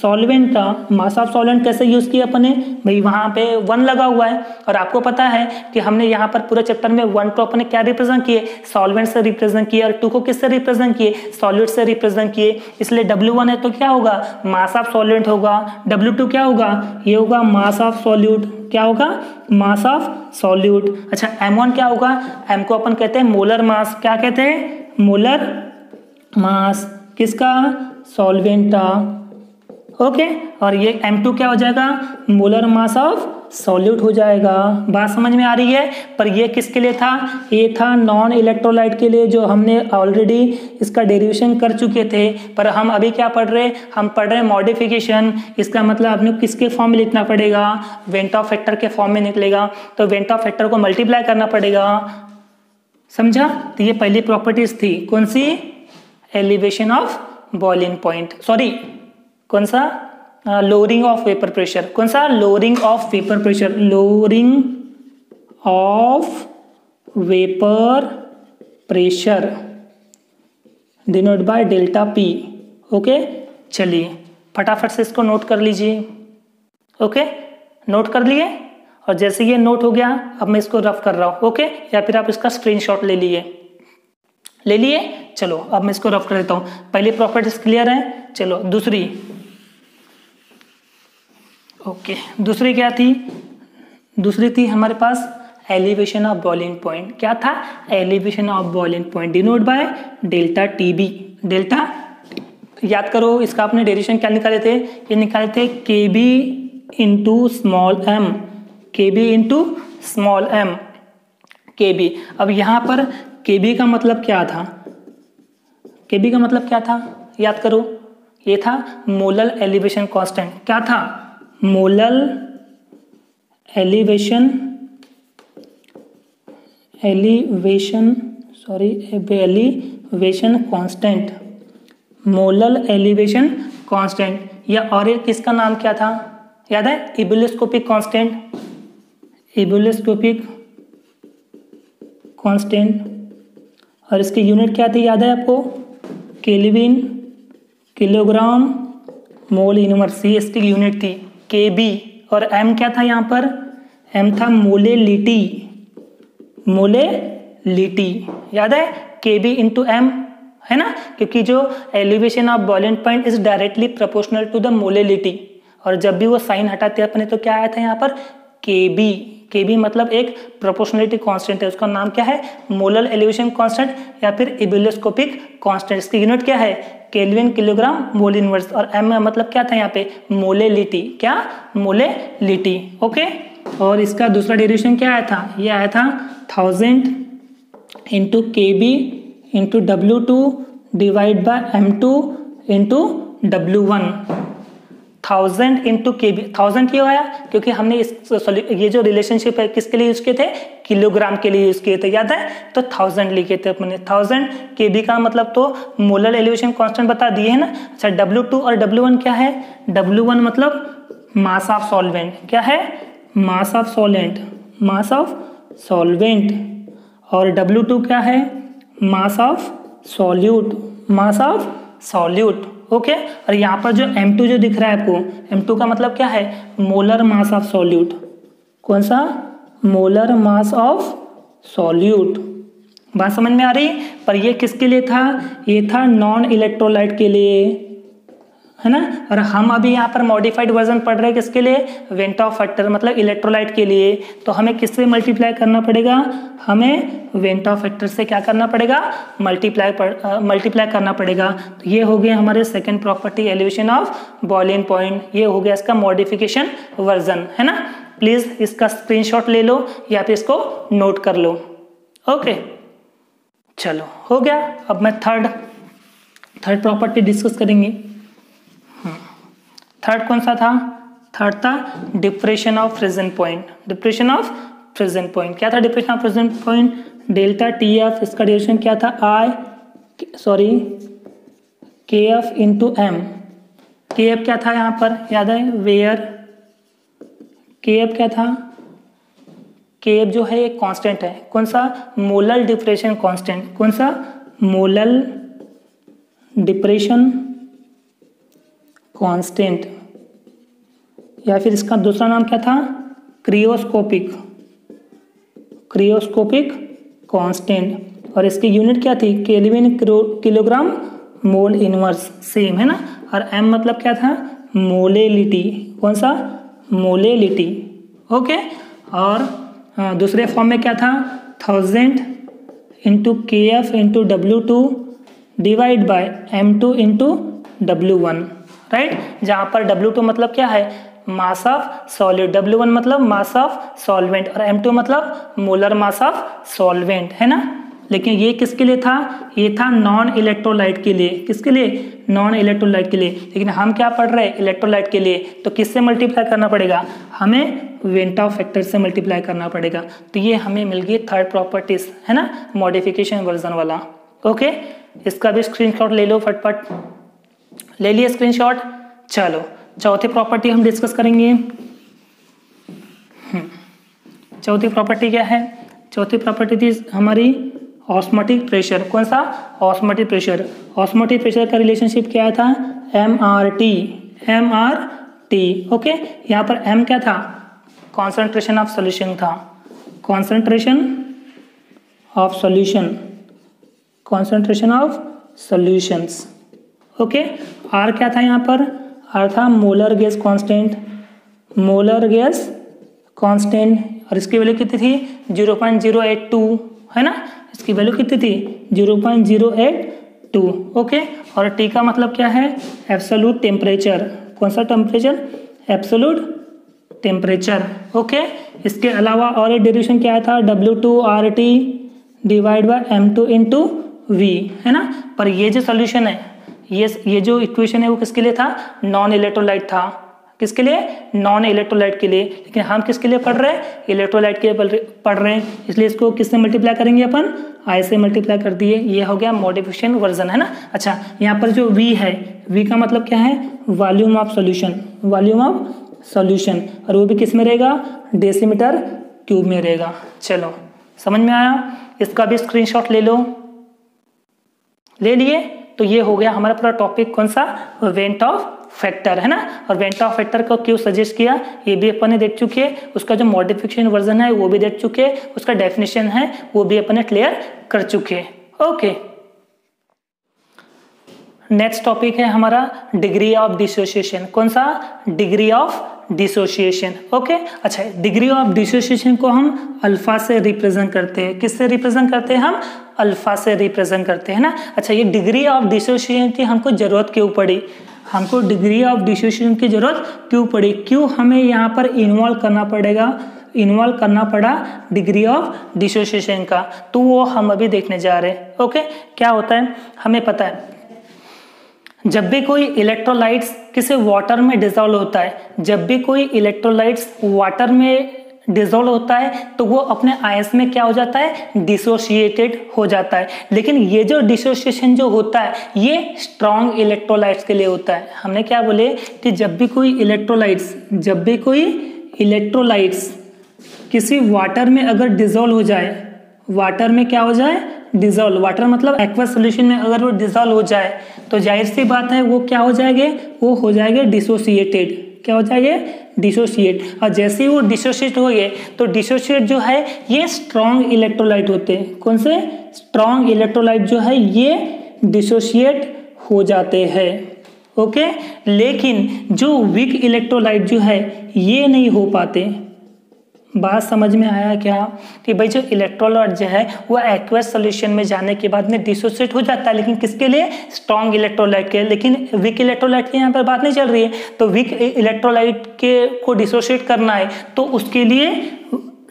सॉल्वेंट का। मास ऑफ सॉल्वेंट कैसे यूज किया अपने, भाई वहां पे 1 लगा हुआ है और आपको पता है कि हमने यहाँ पर पूरे चैप्टर में 1 को अपने क्या रिप्रेजेंट किए, सॉल्वेंट से रिप्रेजेंट किए, और 2 को किससे रिप्रेजेंट किए, सॉल्यूट से रिप्रेजेंट किए। इसलिए W1 है तो क्या होगा, मास ऑफ सॉल्वेंट होगा। W2 क्या होगा, ये होगा मास ऑफ सॉल्यूट। क्या होगा, मास ऑफ सॉल्यूट। अच्छा M1 क्या होगा, M को अपन कहते हैं मोलर मास। क्या कहते हैं, मोलर मास, किसका, सॉल्वेंट का। ओके, और ये M2 क्या हो जाएगा, मोलर मास ऑफ सॉल्यूट हो जाएगा। बात समझ में आ रही है। पर ये किसके लिए था, ये था नॉन इलेक्ट्रोलाइट के लिए, जो हमने ऑलरेडी इसका डेरिवेशन कर चुके थे। पर हम अभी क्या पढ़ रहे, हम पढ़ रहे हैं मॉडिफिकेशन। इसका मतलब आपने किसके फॉर्म में लिखना पड़ेगा, वेंट ऑफ फैक्टर के फॉर्म में निकलेगा। तो वेंट ऑफ फैक्टर को मल्टीप्लाई करना पड़ेगा, समझा। तो ये पहली प्रॉपर्टीज थी, कौन सी, elevation of boiling point, sorry कौन सा, लोअरिंग ऑफ वेपर प्रेशर। कौन सा, lowering of vapour pressure, lowering of vapour pressure denote by delta P. Okay, चलिए फटाफट से इसको नोट कर लीजिए। ओके, नोट कर लिए, और जैसे ये नोट हो गया अब मैं इसको रफ कर रहा हूँ। ओके, या फिर आप इसका स्क्रीनशॉट ले लिए। चलो अब मैं इसको रफ कर देता हूं। पहली प्रॉपर्टीज क्लियर है। चलो दूसरी, ओके, दूसरी क्या थी, दूसरी थी हमारे पास एलिवेशन ऑफ बॉइलिंग पॉइंट। क्या था, elevation of boiling point denote by delta TB. Delta याद करो, इसका आपने डेरिवेशन क्या निकाले थे, ये निकाले थे KB into small m, KB into small m, KB। अब यहाँ पर KB का मतलब क्या था, KB का मतलब क्या था, याद करो, ये था मोलर एलिवेशन कांस्टेंट। क्या था, molar elevation constant, molar elevation constant. या और एक किसका नाम क्या था, याद है, इबुलोस्कोपिक कांस्टेंट, इबुलोस्कोपिक कांस्टेंट। और इसकी यूनिट क्या थी, याद है आपको, केल्विन, किलोग्राम, मोल इनवर्स, ये इसकी यूनिट थी KB। और M क्या था यहाँ पर, M था मोलेलिटी, मोलेलिटी, याद है, KB इंटू M, है ना, क्योंकि जो elevation of boiling point is directly proportional to the molality. और जब भी वो साइन हटाते अपने तो क्या आया था यहाँ पर, Kb मतलब एक प्रोपोर्शनलिटी कांस्टेंट है, उसका नाम क्या है, मोलर एलिवेशन कांस्टेंट या फिर इबुलोस्कोपिक कांस्टेंट। इसकी यूनिट क्या है, केल्विन किलोग्राम मोल इनवर्स। और एम मतलब क्या था यहाँ पे, मोलेलिटी, क्या, मोलेलिटी। ओके, और इसका दूसरा डेरिवेशन क्या आया था, ये आया था 1000 into Kb into W2 divide by M2 into W1। 1000 into Kb, 1000 क्यों आया, क्योंकि हमने ये जो रिलेशनशिप है किसके लिए यूज किए थे, किलोग्राम के लिए यूज किए थे, याद है, तो 1000 लिखे थे अपने। 1000 Kb का मतलब तो मोलर एलिवेशन कांस्टेंट बता दिए है ना। अच्छा, W2 और W1 क्या है, W1 मतलब मास ऑफ सॉल्वेंट, क्या है, mass of solvent, mass of solvent. और W2 क्या है, mass of solute, mass of solute. Okay, और यहाँ पर जो M2 जो दिख रहा है आपको, M2 का मतलब क्या है, मोलर मास ऑफ सॉल्यूट। कौन सा, मोलर मास ऑफ सॉल्यूट। बात समझ में आ रही, पर ये किसके लिए था, ये था नॉन इलेक्ट्रोलाइट के लिए, है ना। और हम अभी यहाँ पर मॉडिफाइड वर्जन पढ़ रहे हैं किसके लिए, वेंटॉफ फैक्टर मतलब इलेक्ट्रोलाइट के लिए। तो हमें किससे मल्टीप्लाई करना पड़ेगा, हमें वेंटॉफ फैक्टर से क्या करना पड़ेगा, मल्टीप्लाई करना पड़ेगा। तो ये हो गया हमारे second property, elevation of boiling point. ये हो गया इसका मॉडिफिकेशन वर्जन, है ना। प्लीज इसका स्क्रीनशॉट ले लो या फिर इसको नोट कर लो। ओके, चलो हो गया। अब मैं थर्ड प्रॉपर्टी डिस्कस करेंगे। थर्ड कौन सा था, थर्ड था depression of freezing point. Depression of freezing point क्या था, depression of freezing point delta TF, इसका ड्यूरेशन क्या था, KF इंटू M। KF क्या था यहाँ पर, याद है, वेयर KF क्या था, KF जो है एक कांस्टेंट है, कौन सा, मोलर डिप्रेशन कांस्टेंट। कौन सा, मोलर डिप्रेशन कांस्टेंट, या फिर इसका दूसरा नाम क्या था, क्रियोस्कोपिक कांस्टेंट। और इसकी यूनिट क्या थी, kelvin kilogram mole inverse, same है ना। और M मतलब क्या था, मोलेलिटी। कौन सा, मोलेलिटी। ओके, और दूसरे फॉर्म में क्या था, 1000 into KF into W2 divide by M2 into W1, right. जहां पर W2 मतलब क्या है, मास ऑफ सॉलिड, W1 मतलब मास ऑफ सॉल्वेंट और M2 मतलब मोलर मास ऑफ सॉल्वेंट, है ना। लेकिन ये किसके लिए था, ये था नॉन इलेक्ट्रोलाइट के लिए। किसके लिए, नॉन इलेक्ट्रोलाइट के लिए। लेकिन हम क्या पढ़ रहे हैं, इलेक्ट्रोलाइट के लिए। तो किससे मल्टीप्लाई करना पड़ेगा, हमें वेंटॉफ फैक्टर से मल्टीप्लाई करना पड़ेगा। तो ये हमें मिल गई थर्ड प्रॉपर्टीज, है ना, मॉडिफिकेशन वर्जन वाला। ओके, इसका भी स्क्रीनशॉट ले लो फटफट, ले लिए स्क्रीनशॉट। चलो चौथी प्रॉपर्टी हम डिस्कस करेंगे। चौथी प्रॉपर्टी क्या है, चौथी प्रॉपर्टी थी हमारी ऑस्मोटिक प्रेशर। कौन सा, ऑस्मोटिक प्रेशर। ऑस्मोटिक प्रेशर का रिलेशनशिप क्या था, MRT। ओके, यहाँ पर M क्या था, कॉन्सेंट्रेशन ऑफ सॉल्यूशन था, concentration of solutions. Okay, R क्या था यहाँ पर, R था मोलर गैस कांस्टेंट। और इसकी वैल्यू कितनी थी, 0.082, है ना। इसकी वैल्यू कितनी थी, 0.082। ओके, और T का मतलब क्या है, एब्सोल्यूट टेम्परेचर। कौन सा टेम्परेचर, एब्सोल्यूट टेम्परेचर। ओके, इसके अलावा और एक डेरिवेशन क्या था, W2RT divide by M2 into V, है ना। पर ये जो सोल्यूशन है, ये जो इक्वेशन है वो किसके लिए था, नॉन इलेक्ट्रोलाइट था। किसके लिए, नॉन इलेक्ट्रोलाइट के लिए। लेकिन हम किसके लिए पढ़ रहे हैं, इलेक्ट्रोलाइट के लिए पढ़ रहे हैं, इसलिए इसको किससे मल्टीप्लाई करेंगे अपन, I से मल्टीप्लाई कर दिए। ये हो गया मॉडिफिकेशन वर्जन, है ना। अच्छा, यहाँ पर जो V है, V का मतलब क्या है, वॉल्यूम ऑफ सॉल्यूशन, और वो भी किस में रहेगा, डेसीमीटर क्यूब में रहेगा। चलो समझ में आया, इसका भी स्क्रीनशॉट ले लो, ले लिए। तो ये हो गया हमारा पूरा टॉपिक, कौन सा, वेंटॉफ फैक्टर, है ना। और वेंटॉफ फैक्टर को क्यों सजेस्ट किया, ये भी अपन ने देख चुके हैं। उसका जो मॉडिफिकेशन वर्जन है वो भी देख चुके हैं, उसका डेफिनेशन है वो भी अपन ने क्लियर कर चुके हैं। ओके, नेक्स्ट टॉपिक है हमारा डिग्री ऑफ डिसोसिएशन। कौन सा? Degree of dissociation. ओके, अच्छा, डिग्री ऑफ डिसोसिएशन को हम अल्फा से रिप्रेजेंट करते हैं। किससे रिप्रेजेंट करते हैं? हम अल्फा से रिप्रेजेंट करते हैं ना। अच्छा, ये डिग्री ऑफ डिसोसिएशन की हमको जरूरत क्यों पड़ी? हमको डिग्री ऑफ डिसोसिएशन की जरूरत क्यों पड़ी? क्यों हमें यहाँ पर इन्वॉल्व करना पड़ा डिग्री ऑफ डिसोसिएशन का? तो वो हम अभी देखने जा रहे हैं। ओके, क्या होता है हमें पता है, जब भी कोई इलेक्ट्रोलाइट्स किसी वाटर में डिसॉल्व होता है, जब भी कोई इलेक्ट्रोलाइट्स वाटर में डिसॉल्व होता है तो वो अपने आयंस में क्या हो जाता है? डिसोशिएटेड हो जाता है। लेकिन ये जो डिसोसिएशन जो होता है ये स्ट्रॉन्ग इलेक्ट्रोलाइट्स के लिए होता है। हमने क्या बोले कि जब भी कोई इलेक्ट्रोलाइट्स किसी वाटर में अगर डिसॉल्व हो जाए, वाटर में क्या हो जाए? डिसॉल्व, वाटर मतलब एक्वस सॉल्यूशन में अगर वो डिसॉल्व हो जाए तो जाहिर सी बात है वो क्या हो जाएंगे? वो हो जाएंगे डिसोसिएटेड। क्या हो जाएंगे? डिसोसिएट। और जैसे ही वो डिसोसिएट हो गए तो डिसोसिएट जो है ये स्ट्रॉन्ग इलेक्ट्रोलाइट होते हैं। कौन से? स्ट्रॉन्ग इलेक्ट्रोलाइट जो है ये डिसोसिएट हो जाते हैं। ओके, लेकिन जो वीक इलेक्ट्रोलाइट जो है ये नहीं हो पाते। बात समझ में आया क्या? कि भाई जो इलेक्ट्रोलाइट जो है वो एक्वस सॉल्यूशन में जाने के बाद में डिसोसिएट हो जाता है, लेकिन किसके लिए? स्ट्रॉन्ग इलेक्ट्रोलाइट के। लेकिन वीक इलेक्ट्रोलाइट की यहाँ पर बात नहीं चल रही है। तो वीक इलेक्ट्रोलाइट के को डिसोसिएट करना है तो उसके लिए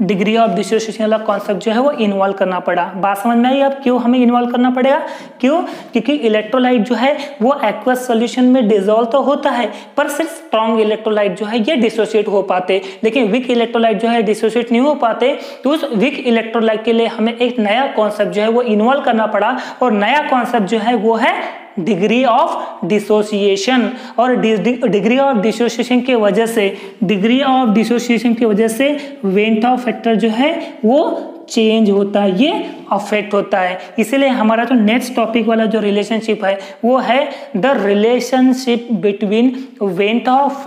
डिग्री ऑफ डिसोसिएशन वाला कॉन्सेप्ट जो है वो इन्वॉल्व करना पड़ा। बात समझ में आई? अब क्यों हमें इन्वॉल्व करना पड़ेगा? क्यों? क्योंकि इलेक्ट्रोलाइट जो है वो एक्वस सॉल्यूशन में डिसॉल्व तो होता है पर सिर्फ स्ट्रॉन्ग इलेक्ट्रोलाइट जो है ये डिसोसिएट हो पाते, लेकिन वीक इलेक्ट्रोलाइट जो है डिसोसिएट नहीं हो पाते। तो उस वीक इलेक्ट्रोलाइट के लिए हमें एक नया कॉन्सेप्ट जो है वो इन्वॉल्व करना पड़ा, और नया कॉन्सेप्ट जो है वो है डिग्री ऑफ डिसोसिएशन। और डिग्री ऑफ डिसोसिएशन की वजह से वेंटॉफ फैक्टर जो है वो चेंज होता है, ये अफेक्ट होता है। इसीलिए हमारा जो नेक्स्ट टॉपिक वाला जो रिलेशनशिप है वो है the relationship between van't Hoff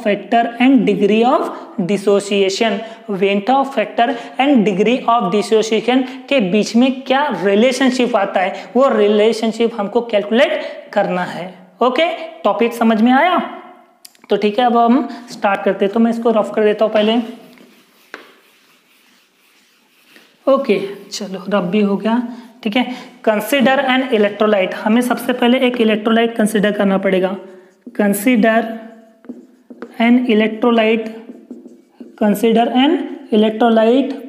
factor and degree of dissociation. Van't Hoff factor and degree of dissociation के बीच में क्या रिलेशनशिप आता है, वो रिलेशनशिप हमको कैलकुलेट करना है। ओके, टॉपिक समझ में आया? तो ठीक है, अब हम स्टार्ट करते हैं। तो मैं इसको रफ कर देता हूं पहले। ओके, चलो रफ भी हो गया। ठीक है, कंसिडर एन इलेक्ट्रोलाइट। हमें सबसे पहले एक इलेक्ट्रोलाइट कंसिडर करना पड़ेगा। कंसिडर एन इलेक्ट्रोलाइट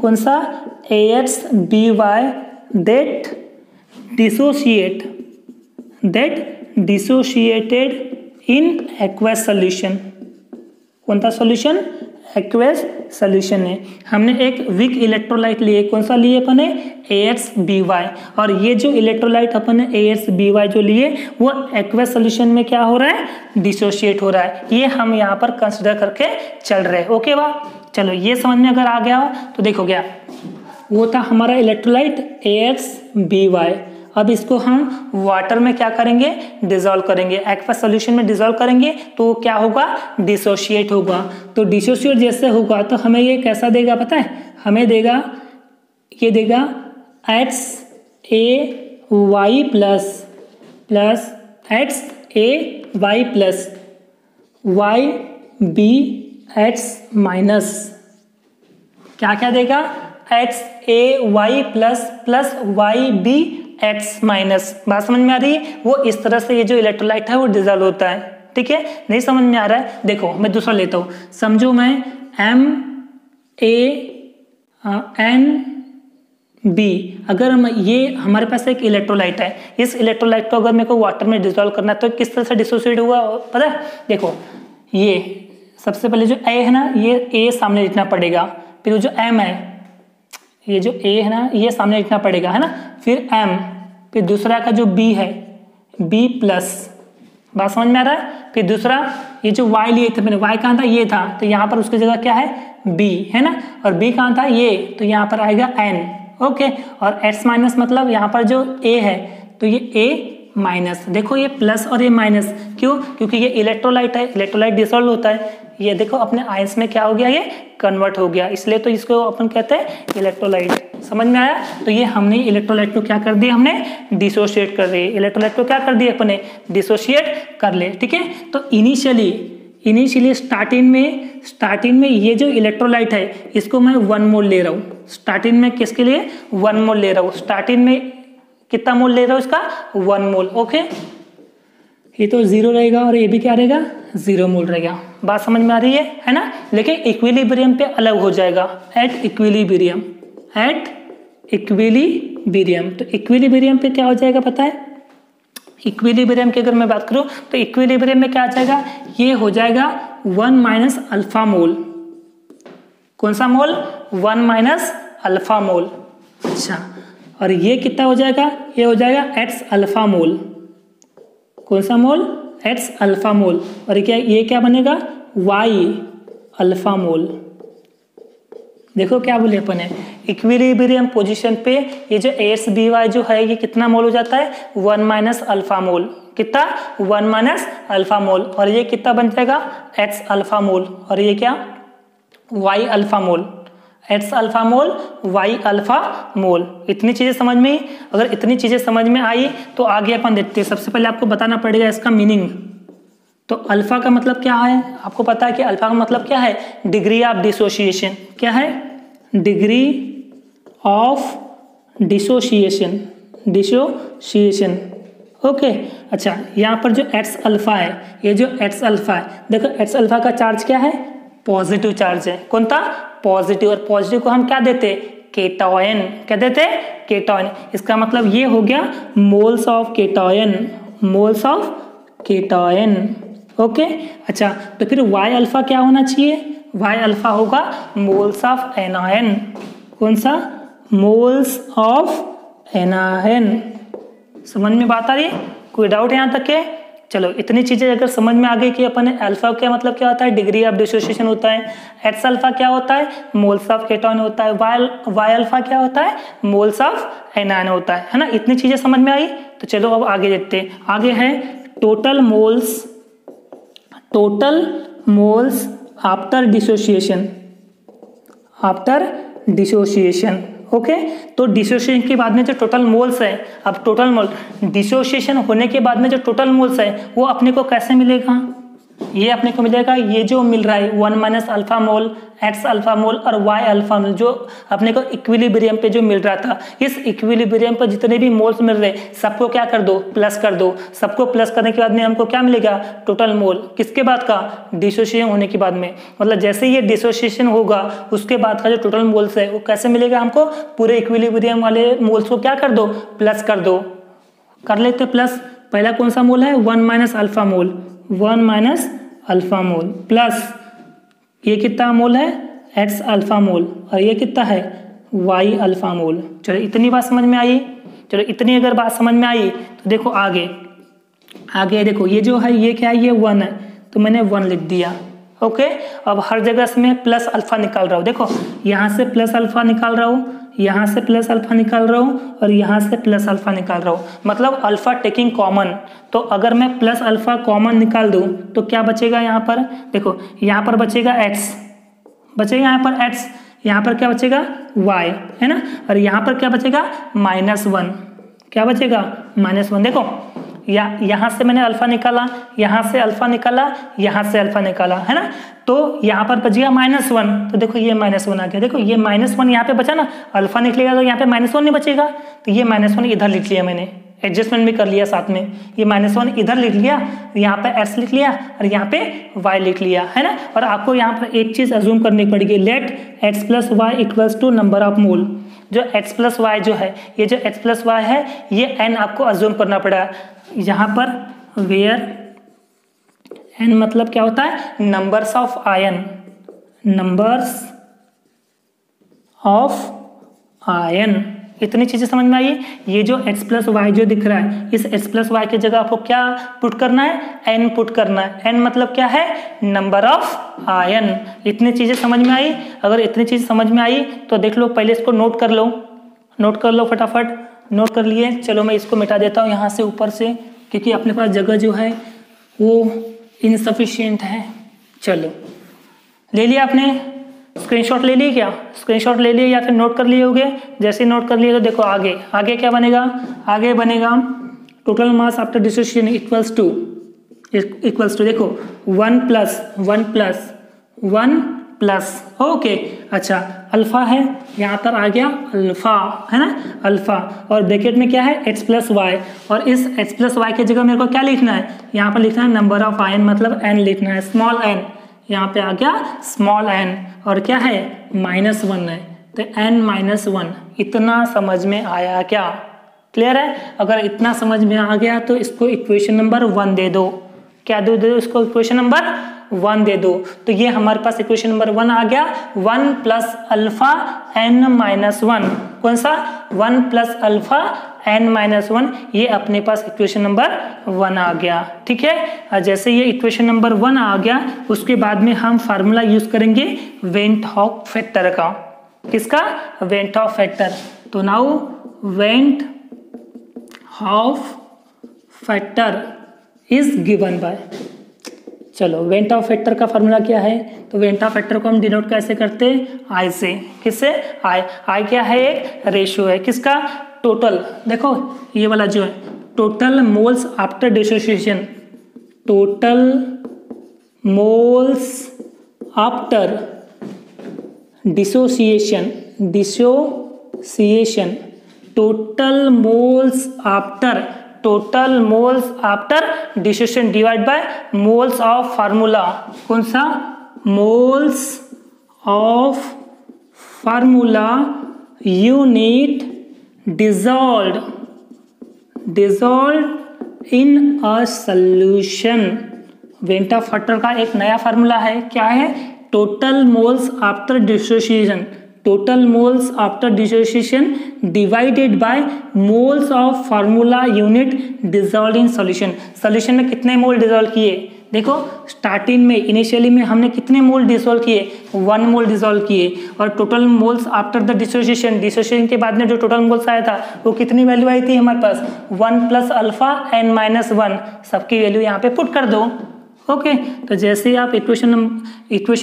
कौन सा? AXBY that dissociated in aqueous solution। कौन सा सॉल्यूशन? एक्वेस सॉल्यूशन है। हमने एक वीक इलेक्ट्रोलाइट लिए, कौन सा लिए अपन ने? AXBY। और ये जो इलेक्ट्रोलाइट अपन ने AXBY जो लिए वो एक्वेस सॉल्यूशन में क्या हो रहा है? डिसोशिएट हो रहा है। ये हम यहाँ पर कंसिडर करके चल रहे हैं। ओके वाह, चलो ये समझ में अगर आ गया हो तो देखो क्या वो था हमारा इलेक्ट्रोलाइट AXBY। अब इसको हम वाटर में क्या करेंगे? डिसॉल्व करेंगे, एक्वस सॉल्यूशन में डिसॉल्व करेंगे तो क्या होगा? डिसोशिएट होगा। तो डिसोशिएट जैसे होगा तो हमें ये कैसा देगा पता है? हमें देगा, ये देगा XAY plus XAY plus YBX minus क्या देगा? XAY plus YBX minus. बात समझ में आ रही है? वो इस तरह से ये जो इलेक्ट्रोलाइट है वो डिसॉल्व होता है। ठीक है, नहीं समझ में आ रहा है? देखो मैं दूसरा लेता हूं। समझो मैं MaNB। अगर ये हमारे पास एक इलेक्ट्रोलाइट है, इस इलेक्ट्रोलाइट को अगर मेरे को वाटर में डिसॉल्व करना है तो किस तरह से डिसोसिएट हुआ पता है? देखो ये सबसे पहले जो A है ना, ये A सामने लिखना पड़ेगा। फिर जो M है, ये जो A है ना ये सामने लिखना पड़ेगा, है ना। फिर M, फिर दूसरा का जो B है B प्लस। बात समझ में आ रहा है? फिर दूसरा ये जो Y लिए थे मैंने, Y कहाँ था? ये था, तो यहाँ पर उसकी जगह क्या है? B, है ना। और B कहाँ था? ये, तो यहाँ पर आएगा N। ओके, और X माइनस मतलब यहाँ पर जो A है तो ये A माइनस। देखो ये प्लस और ये माइनस, क्यों? क्योंकि ये इलेक्ट्रोलाइट है, इलेक्ट्रोलाइट डिसॉल्व होता है। ये देखो अपने आयंस में क्या हो गया, ये कन्वर्ट हो गया, इसलिए तो इसको अपन कहते हैं इलेक्ट्रोलाइट। समझ में आया? तो ये हमने इलेक्ट्रोलाइट को क्या कर दिया, हमने डिसोशिएट कर दिए। इलेक्ट्रोलाइट को क्या कर दिया अपने, डिसोशिएट कर ले। ठीक है, तो इनिशियली स्टार्टिंग में ये जो इलेक्ट्रोलाइट है इसको मैं 1 मोल ले रहा हूँ। स्टार्टिंग में किसके लिए 1 मोल ले रहा हूँ, स्टार्टिंग में कितना मोल ले रहा हूँ इसका 1 मोल। ओके, ये तो 0 रहेगा और ये भी क्या रहेगा 0 मोल रहेगा। बात समझ में आ रही है ना? लेकिन इक्विलिब्रियम पे अलग हो जाएगा, एट इक्विलिब्रियम। तो इक्विलिब्रियम पे क्या हो जाएगा पता है? इक्विलिब्रियम की अगर मैं बात करूं तो इक्विलिब्रियम में क्या आ जाएगा, ये हो जाएगा 1 माइनस अल्फा मोल। कौन सा मोल? 1 माइनस अल्फा मोल। अच्छा, और ये कितना हो जाएगा, ये हो जाएगा एक्स अल्फा मोल। कौन सा मोल? एक्स अल्फा मोल। और ये क्या बनेगा, वाई अल्फा मोल। देखो क्या बोले अपन है, इक्विलिब्रियम पोजीशन पे ये जो AsBy जो है ये कितना मोल हो जाता है, 1 माइनस अल्फा मोल। कितना? 1 माइनस अल्फा मोल। और ये कितना बन जाएगा, एक्स अल्फा मोल। और ये क्या, वाई अल्फा मोल। एक्स अल्फा मोल, वाई अल्फा मोल। इतनी चीजें समझ में, अगर इतनी चीजें समझ में आई तो आगे अपन देखते हैं। सबसे पहले आपको बताना पड़ेगा इसका मीनिंग। तो अल्फा का मतलब क्या है, आपको पता है कि अल्फा का मतलब क्या है, डिग्री ऑफ डिसोसिएशन। क्या है? Degree of dissociation. ओके, अच्छा, यहाँ पर जो एक्स अल्फा है, ये जो एक्स अल्फा है, देखो एक्स अल्फा का चार्ज क्या है, पॉजिटिव चार्ज है। कौन था? पॉजिटिव। और पॉजिटिव को हम क्या देते, केटॉयन। क्या देते? केटॉयन। इसका मतलब ये हो गया मोल्स ऑफ केटॉयन। ओके, अच्छा, तो फिर वाई अल्फा क्या होना चाहिए, वाई अल्फा होगा मोल्स ऑफ एनायन। कौन सा? Moles of anion. समझ में बात आ रही है? कोई डाउट है यहाँ तक के? चलो, इतनी चीजें अगर समझ में आ गई कि अपन अल्फा का मतलब क्या होता है, डिग्री ऑफ डिसोसिएशन होता है। एक्स अल्फा क्या होता है, मोल्स ऑफ केटॉन होता है। वाई अल्फा क्या होता है, मोल्स ऑफ एनायन होता है ना? इतनी चीजें समझ में आई। तो चलो अब आगे देखते हैं। आगे है total moles after dissociation. Okay, तो डिसोसिएशन के बाद में जो टोटल मोल्स है, अब टोटल मोल डिसोसिएशन होने के बाद में जो टोटल मोल्स है वो अपने को कैसे मिलेगा, ये अपने को मिलेगा, ये जो मिल रहा है 1 माइनस अल्फा मोल, एक्स अल्फा मोल और वाई अल्फा मोल, जो अपने को इक्विलिब्रियम पे जो मिल रहा था, इस इक्विलिब्रियम पर जितने भी मोल्स मिल रहे सबको क्या कर दो, प्लस कर दो। सबको प्लस करने के बाद में हमको क्या मिलेगा, टोटल मोल। किसके बाद का? डिसोसिएशन होने के बाद में। मतलब जैसे ये डिसोसिएशन होगा उसके बाद का जो टोटल मोल्स है वो कैसे मिलेगा हमको, पूरे इक्विलिब्रियम वाले मोल्स को क्या कर दो, प्लस कर दो। कर लेते प्लस। पहला कौन सा मोल है, 1 माइनस अल्फा मोल, 1 माइनस अल्फा मोल प्लस ये कितना मोल है, एक्स अल्फा मोल, और ये कितना है, वाई अल्फा मोल। चलो इतनी बात समझ में आई। चलो इतनी अगर बात समझ में आई तो देखो आगे देखो, ये जो है ये क्या है, ये 1 है तो मैंने 1 लिख दिया। ओके, अब हर जगह से मैं प्लस अल्फा निकाल रहा हूँ। देखो यहाँ से प्लस अल्फा निकाल रहा हूँ, यहाँ से प्लस अल्फा निकाल रहा हूँ और यहाँ से प्लस अल्फा निकाल रहा हूँ, मतलब अल्फा टेकिंग कॉमन। तो अगर मैं प्लस अल्फा कॉमन निकाल दूँ तो क्या बचेगा यहाँ पर, देखो यहाँ पर बचेगा एक्स, बचेगा यहाँ पर एक्स, यहाँ पर क्या बचेगा, वाई, है ना, और यहाँ पर क्या बचेगा, -1। क्या बचेगा, -1। देखो यहाँ से मैंने अल्फा निकाला, यहाँ से अल्फा निकाला, यहाँ से अल्फा निकाला, है ना, तो यहाँ पर बच गया -1। तो देखो ये -1 आ गया। देखो ये -1 यहाँ पे बचा ना, अल्फा निकलेगा तो यहाँ पे -1 नहीं बचेगा, तो ये -1 इधर लिख लिया मैंने, एडजस्टमेंट भी कर लिया साथ में। ये -1 इधर लिख लिया, यहाँ पे x लिख लिया और यहाँ पे y लिख लिया, है ना। और आपको यहाँ पर एक चीज अज्यूम करनी पड़ेगी, let x plus y equals to number of mole. जो x प्लस वाई जो है, ये जो x प्लस वाई है ये n आपको अज्यूम करना पड़ा यहाँ पर, वेयर n मतलब क्या होता है, numbers of ion, numbers of ion. इतनी चीजें समझ में आई। ये जो x प्लस वाई जो दिख रहा है, इस x प्लस वाई की जगह आपको क्या पुट करना है, n पुट करना है। n मतलब क्या है, नंबर ऑफ आयन। इतनी चीजें समझ में आई। अगर इतनी चीज समझ में आई तो देख लो, पहले इसको नोट कर लो फटाफट। नोट कर लिए। चलो मैं इसको मिटा देता हूँ यहाँ से ऊपर से, क्योंकि अपने पास जगह जो है वो इनसफिशियंट है। चलो ले लिया आपने, स्क्रीनशॉट ले लिए क्या, स्क्रीनशॉट ले लिए या फिर नोट कर लिए होगे। जैसे नोट कर लिए तो देखो आगे आगे क्या बनेगा, आगे बनेगा total mass after dissociation equals to देखो 1 प्लस ओके। अच्छा अल्फा है, यहाँ पर आ गया अल्फा है ना, अल्फा, और ब्रैकेट में क्या है x प्लस वाई, और इस x प्लस वाई की जगह मेरे को क्या लिखना है, यहाँ पर लिखना है नंबर ऑफ आयन, मतलब n लिखना है, स्मॉल n, यहाँ पे आ गया स्मॉल n, और क्या है -1 है, तो n-1। इतना समझ में आया क्या, क्लियर है। अगर इतना समझ में आ गया तो इसको इक्वेशन नंबर 1 दे दो, क्या दे दो इसको, इक्वेशन नंबर 1 दे दो। तो ये हमारे पास इक्वेशन नंबर 1 आ गया, 1 प्लस अल्फा n-1, कौन सा 1 प्लस अल्फा n-1, ये अपने पास इक्वेशन नंबर 1 आ गया, ठीक है। जैसे ये इक्वेशन नंबर 1 आ गया, उसके बाद में हम फार्मूला यूज करेंगे वेन हॉक फैक्टर का, किसका, वेन हॉक फैक्टर। तो now van't Hoff factor is given by, चलो वेन हॉक फैक्टर का फार्मूला क्या है, तो वेन हॉक फैक्टर को हम डिनोट कैसे करते हैं, आई से, किससे, आई क्या है, एक रेशियो है, किसका, टोटल, देखो ये वाला जो है total moles after dissociation, total moles after dissociation, total moles after dissociation divide by moles of formula, कौन सा, moles of formula unit dissolved in a solution. Van't Hoff factor का एक नया फार्मूला है, क्या है, total moles after dissociation divided by moles of formula unit dissolved in solution. Solution में कितने मोल डिसॉल्व किए, देखो स्टार्टिंग में इनिशियली में हमने कितने मोल डिसॉल्व किए, 1 मोल डिसॉल्व किए, और total moles after the dissociation के बाद में जो टोटल मोल्स आया था वो कितनी वैल्यू आई थी हमारे पास, 1 प्लस अल्फा n-1, सबकी वैल्यू यहाँ पे पुट कर दो, ओके। तो जैसे आप इक्वेशन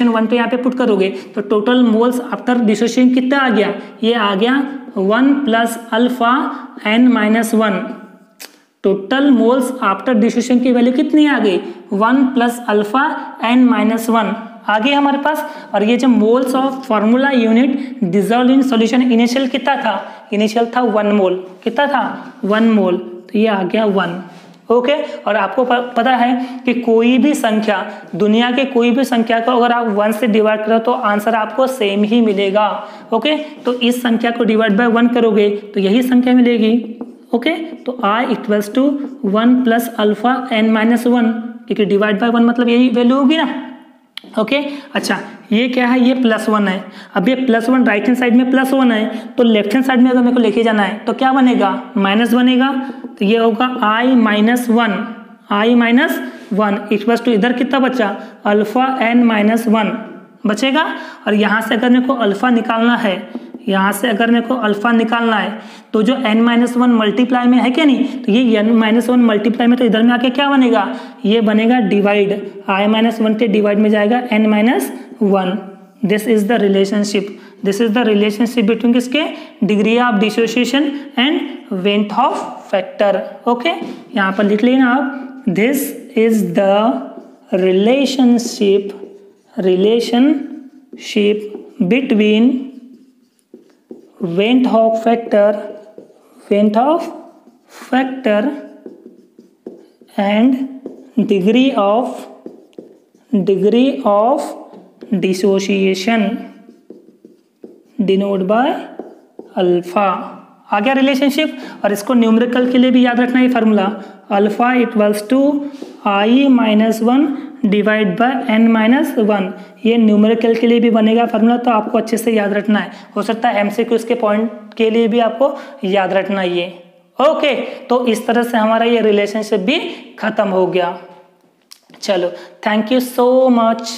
1 पे यहाँ पे पुट करोगे तो टोटल मोल्स आफ्टर डिसोसिएशन कितना आ गया, ये आ गया 1 plus alpha n-1, total moles after dissociation की वैल्यू कितनी आ गई, 1 प्लस अल्फा n-1 आ गई हमारे पास। और ये जो moles of formula unit dissolve in solution, initial कितना था, इनिशियल था 1 मोल, कितना था 1 मोल, तो ये आ गया 1, ओके। और आपको पता है कि कोई भी संख्या, दुनिया के कोई भी संख्या को अगर आप 1 से डिवाइड करो तो आंसर आपको सेम ही मिलेगा, ओके। तो इस संख्या को डिवाइड बाय 1 करोगे तो यही संख्या मिलेगी, ओके। तो i equals to 1 plus alpha n-1, क्योंकि डिवाइड बाय 1 मतलब यही वैल्यू होगी ना, ओके। अच्छा ये क्या है, ये +1 है। अब ये +1 राइट हैंड साइड में +1 है, तो लेफ्ट हैंड साइड में अगर मेरे को लेके जाना है तो क्या बनेगा, माइनस बनेगा, तो ये होगा i-1 इक्वल्स टू, इधर कितना बचा, अल्फा n-1 बचेगा। और यहाँ से अगर मेरे को अल्फा निकालना है, तो जो n-1 मल्टीप्लाई में है क्या नहीं, तो ये n-1 मल्टीप्लाई में, तो इधर में आके क्या बनेगा, ये बनेगा डिवाइड, i-1 के डिवाइड में जाएगा n-1। This is the relationship between किसके, degree of dissociation and van't Hoff factor, okay. यहाँ पर लिख लेना आप, this is the relationship between van't Hoff factor and degree of dissociation denote by alpha. आ गया रिलेशनशिप। और इसको न्यूमेरिकल के लिए भी याद रखना है formula, alpha equals to i-1 divide by n-1, ये न्यूमेरिकल के लिए भी बनेगा फार्मूला, तो आपको अच्छे से याद रखना है। हो सकता है MCQ के पॉइंट के लिए भी आपको याद रखना ये, ओके। तो इस तरह से हमारा ये रिलेशनशिप भी खत्म हो गया। चलो, थैंक यू सो मच।